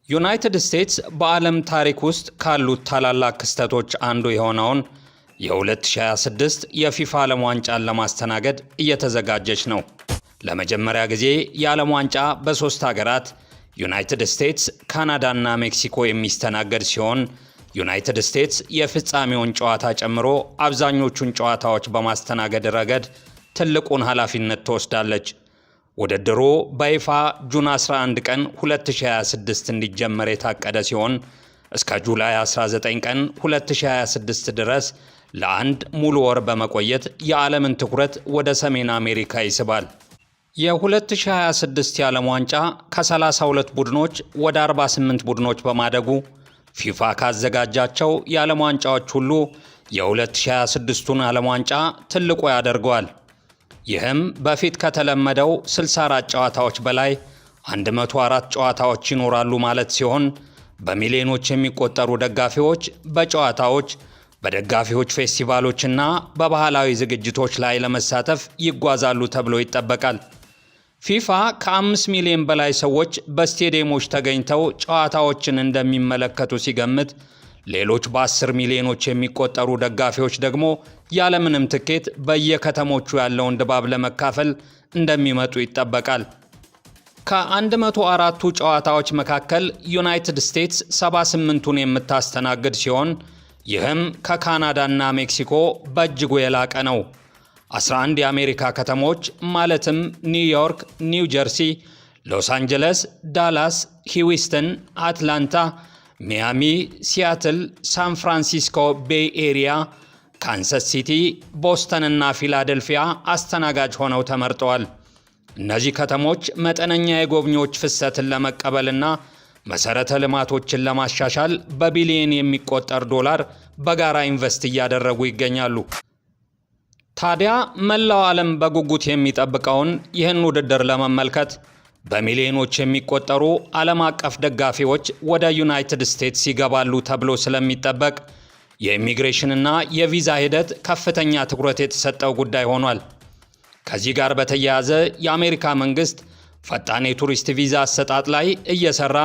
ዩናይትድ ስቴትስ በዓለም ታሪክ ውስጥ ካሉት ታላላቅ ክስተቶች አንዱ የሆነውን የ2026 የፊፋ ዓለም ዋንጫን ለማስተናገድ እየተዘጋጀች ነው። ለመጀመሪያ ጊዜ የዓለም ዋንጫ በ3 ሀገራት ዩናይትድ ስቴትስ፣ ካናዳ እና ሜክሲኮ የሚስተናገድ ሲሆን ዩናይትድ ስቴትስ የፍጻሜውን ጨዋታ ጨምሮ አብዛኞቹን ጨዋታዎች በማስተናገድ ረገድ ትልቁን ኃላፊነት ትወስዳለች። ውድድሩ በይፋ ጁን 11 ቀን 2026 እንዲጀመር የታቀደ ሲሆን እስከ ጁላይ 19 ቀን 2026 ድረስ ለአንድ ሙሉ ወር በመቆየት የዓለምን ትኩረት ወደ ሰሜን አሜሪካ ይስባል። የ2026 የዓለም ዋንጫ ከ32 ቡድኖች ወደ 48 ቡድኖች በማደጉ ፊፋ ካዘጋጃቸው የዓለም ዋንጫዎች ሁሉ የ2026ቱን ዓለም ዋንጫ ትልቁ ያደርገዋል። ይህም በፊት ከተለመደው 64 ጨዋታዎች በላይ 104 ጨዋታዎች ይኖራሉ ማለት ሲሆን በሚሊዮኖች የሚቆጠሩ ደጋፊዎች በጨዋታዎች፣ በደጋፊዎች ፌስቲቫሎችና በባህላዊ ዝግጅቶች ላይ ለመሳተፍ ይጓዛሉ ተብሎ ይጠበቃል። ፊፋ ከ5 ሚሊዮን በላይ ሰዎች በስቴዲየሞች ተገኝተው ጨዋታዎችን እንደሚመለከቱ ሲገምት፣ ሌሎች በ10 ሚሊዮኖች የሚቆጠሩ ደጋፊዎች ደግሞ ያለምንም ትኬት በየከተሞቹ ያለውን ድባብ ለመካፈል እንደሚመጡ ይጠበቃል። ከ104ቱ ጨዋታዎች መካከል ዩናይትድ ስቴትስ 78ቱን የምታስተናግድ ሲሆን ይህም ከካናዳና ሜክሲኮ በእጅጉ የላቀ ነው። 11 የአሜሪካ ከተሞች ማለትም ኒውዮርክ፣ ኒው ጀርሲ፣ ሎስ አንጀለስ፣ ዳላስ፣ ሂውስተን፣ አትላንታ፣ ሚያሚ፣ ሲያትል፣ ሳን ፍራንሲስኮ ቤይ ኤሪያ፣ ካንሳስ ሲቲ፣ ቦስተን እና ፊላደልፊያ አስተናጋጅ ሆነው ተመርጠዋል። እነዚህ ከተሞች መጠነኛ የጎብኚዎች ፍሰትን ለመቀበልና መሰረተ ልማቶችን ለማሻሻል በቢሊዮን የሚቆጠር ዶላር በጋራ ኢንቨስት እያደረጉ ይገኛሉ። ታዲያ መላው ዓለም በጉጉት የሚጠብቀውን ይህን ውድድር ለመመልከት በሚሊዮኖች የሚቆጠሩ ዓለም አቀፍ ደጋፊዎች ወደ ዩናይትድ ስቴትስ ይገባሉ ተብሎ ስለሚጠበቅ የኢሚግሬሽንና የቪዛ ሂደት ከፍተኛ ትኩረት የተሰጠው ጉዳይ ሆኗል። ከዚህ ጋር በተያያዘ የአሜሪካ መንግስት ፈጣን የቱሪስት ቪዛ አሰጣጥ ላይ እየሰራ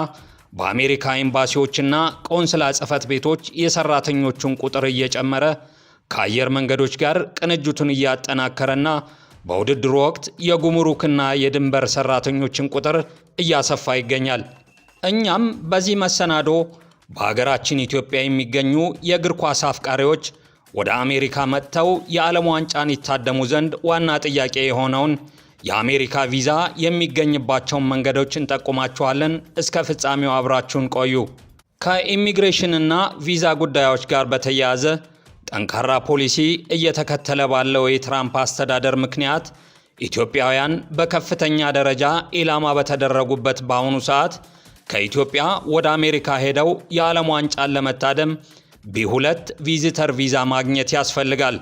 በአሜሪካ ኤምባሲዎችና ቆንስላ ጽሕፈት ቤቶች የሰራተኞቹን ቁጥር እየጨመረ ከአየር መንገዶች ጋር ቅንጅቱን እያጠናከረና በውድድሩ ወቅት የጉምሩክና የድንበር ሰራተኞችን ቁጥር እያሰፋ ይገኛል። እኛም በዚህ መሰናዶ በሀገራችን ኢትዮጵያ የሚገኙ የእግር ኳስ አፍቃሪዎች ወደ አሜሪካ መጥተው የዓለም ዋንጫን ይታደሙ ዘንድ ዋና ጥያቄ የሆነውን የአሜሪካ ቪዛ የሚገኝባቸውን መንገዶች እንጠቁማችኋለን። እስከ ፍጻሜው አብራችሁን ቆዩ። ከኢሚግሬሽንና ቪዛ ጉዳዮች ጋር በተያያዘ ጠንካራ ፖሊሲ እየተከተለ ባለው የትራምፕ አስተዳደር ምክንያት ኢትዮጵያውያን በከፍተኛ ደረጃ ኢላማ በተደረጉበት በአሁኑ ሰዓት ከኢትዮጵያ ወደ አሜሪካ ሄደው የዓለም ዋንጫን ለመታደም ቢ2 ቪዚተር ቪዛ ማግኘት ያስፈልጋል።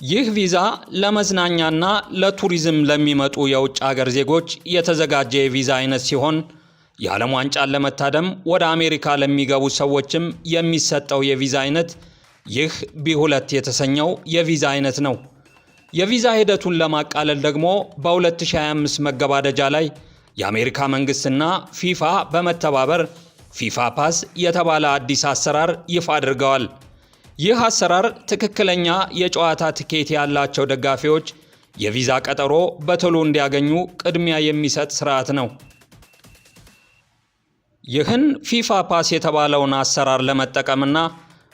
ይህ ቪዛ ለመዝናኛና ለቱሪዝም ለሚመጡ የውጭ ሀገር ዜጎች የተዘጋጀ የቪዛ አይነት ሲሆን የዓለም ዋንጫን ለመታደም ወደ አሜሪካ ለሚገቡ ሰዎችም የሚሰጠው የቪዛ አይነት ይህ ቢ2 የተሰኘው የቪዛ አይነት ነው። የቪዛ ሂደቱን ለማቃለል ደግሞ በ2025 መገባደጃ ላይ የአሜሪካ መንግስትና ፊፋ በመተባበር ፊፋ ፓስ የተባለ አዲስ አሰራር ይፋ አድርገዋል። ይህ አሰራር ትክክለኛ የጨዋታ ትኬት ያላቸው ደጋፊዎች የቪዛ ቀጠሮ በቶሎ እንዲያገኙ ቅድሚያ የሚሰጥ ስርዓት ነው። ይህን ፊፋ ፓስ የተባለውን አሰራር ለመጠቀምና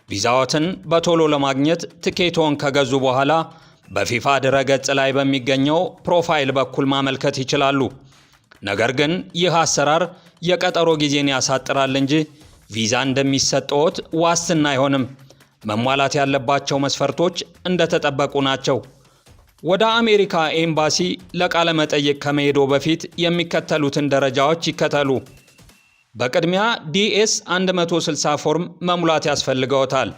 ቪዛዎትን በቶሎ ለማግኘት ትኬቶን ከገዙ በኋላ በፊፋ ድረገጽ ላይ በሚገኘው ፕሮፋይል በኩል ማመልከት ይችላሉ። ነገር ግን ይህ አሰራር የቀጠሮ ጊዜን ያሳጥራል እንጂ ቪዛ እንደሚሰጠዎት ዋስትና አይሆንም። መሟላት ያለባቸው መስፈርቶች እንደተጠበቁ ናቸው። ወደ አሜሪካ ኤምባሲ ለቃለ መጠይቅ ከመሄዶ በፊት የሚከተሉትን ደረጃዎች ይከተሉ። በቅድሚያ ዲኤስ 160 ፎርም መሙላት ያስፈልገዎታል።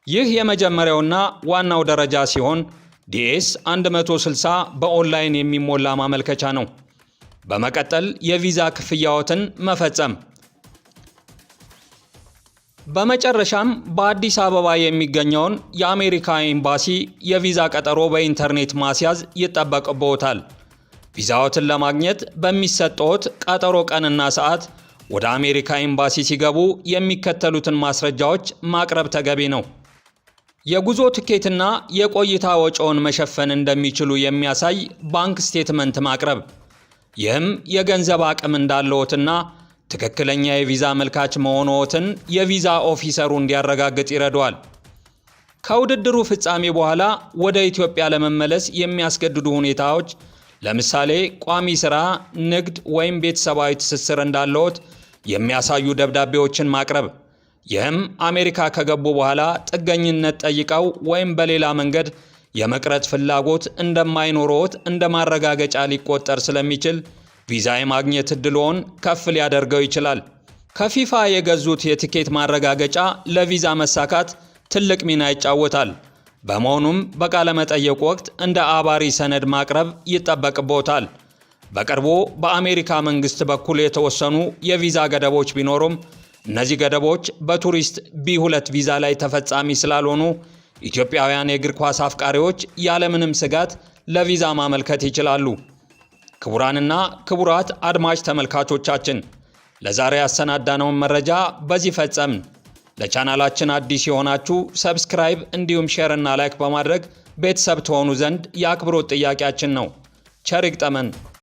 ይህ የመጀመሪያውና ዋናው ደረጃ ሲሆን ዲኤስ 160 በኦንላይን የሚሞላ ማመልከቻ ነው። በመቀጠል የቪዛ ክፍያዎትን መፈጸም። በመጨረሻም በአዲስ አበባ የሚገኘውን የአሜሪካ ኤምባሲ የቪዛ ቀጠሮ በኢንተርኔት ማስያዝ ይጠበቅብዎታል። ቪዛዎትን ለማግኘት በሚሰጠዎት ቀጠሮ ቀንና ሰዓት ወደ አሜሪካ ኤምባሲ ሲገቡ የሚከተሉትን ማስረጃዎች ማቅረብ ተገቢ ነው። የጉዞ ትኬትና የቆይታ ወጪውን መሸፈን እንደሚችሉ የሚያሳይ ባንክ ስቴትመንት ማቅረብ። ይህም የገንዘብ አቅም እንዳለዎትና ትክክለኛ የቪዛ አመልካች መሆንዎትን የቪዛ ኦፊሰሩ እንዲያረጋግጥ ይረዳዋል። ከውድድሩ ፍጻሜ በኋላ ወደ ኢትዮጵያ ለመመለስ የሚያስገድዱ ሁኔታዎች፣ ለምሳሌ ቋሚ ሥራ፣ ንግድ ወይም ቤተሰባዊ ትስስር እንዳለዎት የሚያሳዩ ደብዳቤዎችን ማቅረብ። ይህም አሜሪካ ከገቡ በኋላ ጥገኝነት ጠይቀው ወይም በሌላ መንገድ የመቅረት ፍላጎት እንደማይኖርዎት እንደ ማረጋገጫ ሊቆጠር ስለሚችል ቪዛ የማግኘት ዕድልዎን ከፍ ሊያደርገው ይችላል። ከፊፋ የገዙት የቲኬት ማረጋገጫ ለቪዛ መሳካት ትልቅ ሚና ይጫወታል። በመሆኑም በቃለ መጠየቅ ወቅት እንደ አባሪ ሰነድ ማቅረብ ይጠበቅብዎታል። በቅርቡ በአሜሪካ መንግስት በኩል የተወሰኑ የቪዛ ገደቦች ቢኖሩም እነዚህ ገደቦች በቱሪስት ቢ2 ቪዛ ላይ ተፈጻሚ ስላልሆኑ ኢትዮጵያውያን የእግር ኳስ አፍቃሪዎች ያለምንም ስጋት ለቪዛ ማመልከት ይችላሉ። ክቡራንና ክቡራት አድማጭ ተመልካቾቻችን ለዛሬ ያሰናዳነውን መረጃ በዚህ ፈጸምን። ለቻናላችን አዲስ የሆናችሁ ሰብስክራይብ እንዲሁም ሼር እና ላይክ በማድረግ ቤተሰብ ትሆኑ ዘንድ የአክብሮት ጥያቄያችን ነው። ቸር ይግጠመን።